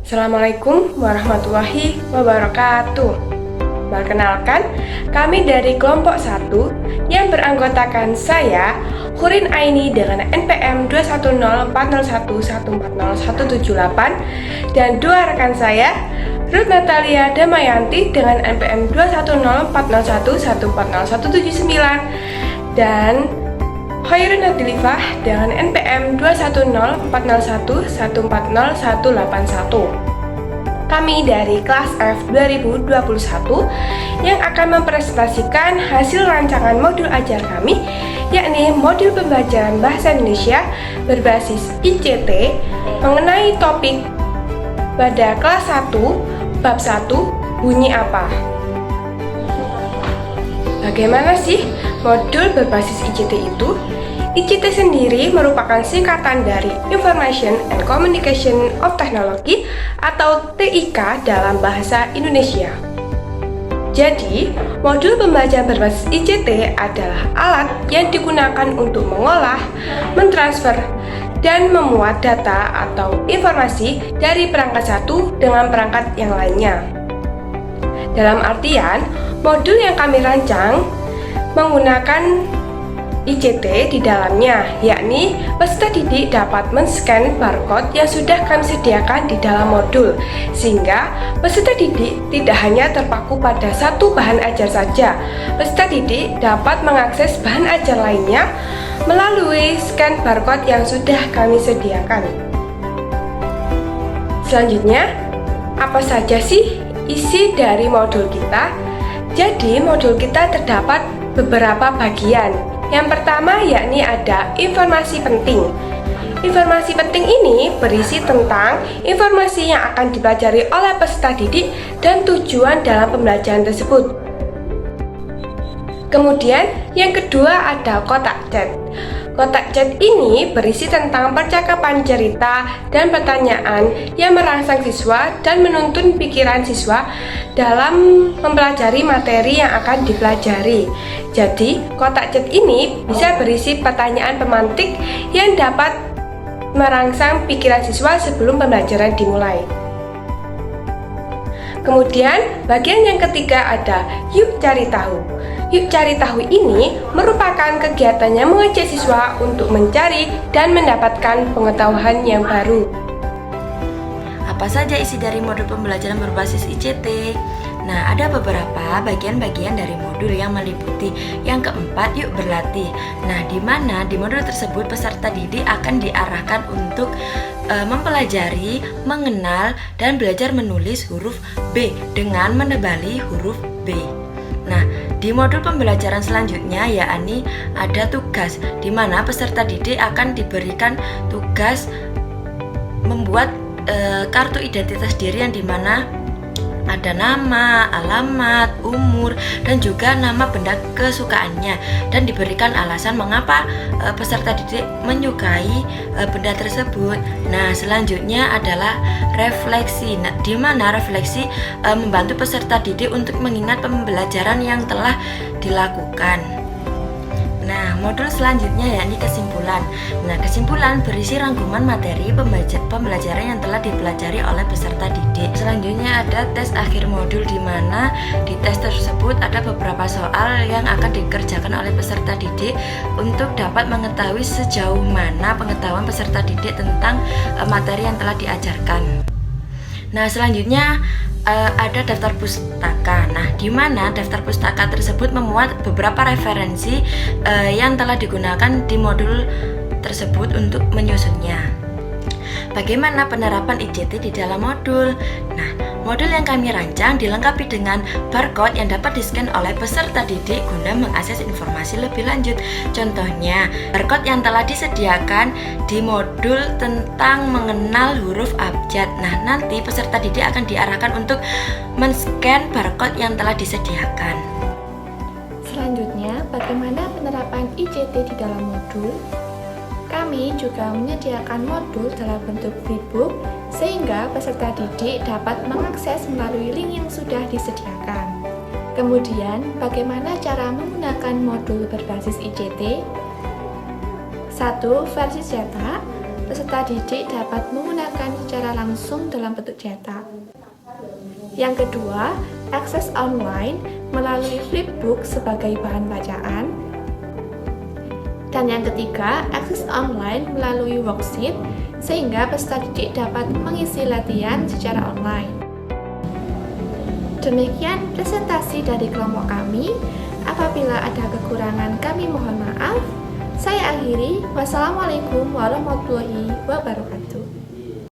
Assalamualaikum warahmatullahi wabarakatuh. Perkenalkan, kami dari kelompok 1 yang beranggotakan saya, Hurin Aini dengan NPM 21040114078 dan dua rekan saya, Ruth Natalia Damayanti dengan NPM 21040114079 dan Khairun Nadilifah dengan NPM 2104011408181. Kami dari kelas F 2021 yang akan mempresentasikan hasil rancangan modul ajar kami, yakni modul pembelajaran Bahasa Indonesia berbasis ICT mengenai topik pada kelas 1, bab 1, bunyi apa. Bagaimana sih modul berbasis ICT itu? ICT sendiri merupakan singkatan dari Information and Communication of Technology atau TIK dalam bahasa Indonesia. Jadi, modul pembelajaran berbasis ICT adalah alat yang digunakan untuk mengolah, mentransfer, dan memuat data atau informasi dari perangkat satu dengan perangkat yang lainnya. Dalam artian, modul yang kami rancang menggunakan ICT di dalamnya, yakni peserta didik dapat men-scan barcode yang sudah kami sediakan di dalam modul, sehingga peserta didik tidak hanya terpaku pada satu bahan ajar saja. Peserta didik dapat mengakses bahan ajar lainnya melalui scan barcode yang sudah kami sediakan. Selanjutnya, apa saja sih isi dari modul kita? Jadi, modul kita terdapat beberapa bagian. Yang pertama yakni ada informasi penting. Informasi penting ini berisi tentang informasi yang akan dipelajari oleh peserta didik dan tujuan dalam pembelajaran tersebut. Kemudian yang kedua ada kotak chat. Kotak chat ini berisi tentang percakapan cerita dan pertanyaan yang merangsang siswa dan menuntun pikiran siswa dalam mempelajari materi yang akan dipelajari. Jadi, kotak chat ini bisa berisi pertanyaan pemantik yang dapat merangsang pikiran siswa sebelum pembelajaran dimulai. Kemudian, bagian yang ketiga ada Yuk Cari Tahu. Yuk Cari Tahu ini merupakan kegiatan yang mengajak siswa untuk mencari dan mendapatkan pengetahuan yang baru. Apa saja isi dari modul pembelajaran berbasis ICT? Nah, ada beberapa bagian-bagian dari modul yang meliputi. Yang keempat, yuk berlatih. Nah, di mana di modul tersebut peserta didik akan diarahkan untuk mempelajari, mengenal, dan belajar menulis huruf B dengan menebali huruf B. Nah, di modul pembelajaran selanjutnya yakni ada tugas, di mana peserta didik akan diberikan tugas membuat kartu identitas diri yang dimana ada nama, alamat, umur, dan juga nama benda kesukaannya, dan diberikan alasan mengapa peserta didik menyukai benda tersebut. Nah, selanjutnya adalah refleksi, di mana refleksi membantu peserta didik untuk mengingat pembelajaran yang telah dilakukan. Nah, modul selanjutnya yakni kesimpulan. Nah, kesimpulan berisi rangkuman materi pembelajaran yang telah dipelajari oleh peserta didik. Selanjutnya ada tes akhir modul, di mana di tes tersebut ada beberapa soal yang akan dikerjakan oleh peserta didik untuk dapat mengetahui sejauh mana pengetahuan peserta didik tentang materi yang telah diajarkan. Nah, selanjutnya ada daftar pustaka. Nah, di mana daftar pustaka tersebut memuat beberapa referensi yang telah digunakan di modul tersebut untuk menyusunnya. Bagaimana penerapan ICT di dalam modul? Nah, modul yang kami rancang dilengkapi dengan barcode yang dapat di-scan oleh peserta didik guna mengakses informasi lebih lanjut. Contohnya, barcode yang telah disediakan di modul tentang mengenal huruf abjad. Nah, nanti peserta didik akan diarahkan untuk men-scan barcode yang telah disediakan. Selanjutnya, bagaimana penerapan ICT di dalam modul? Kami juga menyediakan modul dalam bentuk flipbook sehingga peserta didik dapat mengakses melalui link yang sudah disediakan. Kemudian, bagaimana cara menggunakan modul berbasis ICT? 1. Versi cetak, peserta didik dapat menggunakan secara langsung dalam bentuk cetak. Yang kedua, akses online melalui flipbook sebagai bahan bacaan. Dan yang ketiga, akses online melalui worksheet sehingga peserta didik dapat mengisi latihan secara online. Demikian presentasi dari kelompok kami. Apabila ada kekurangan kami mohon maaf. Saya akhiri. Wassalamualaikum warahmatullahi wabarakatuh.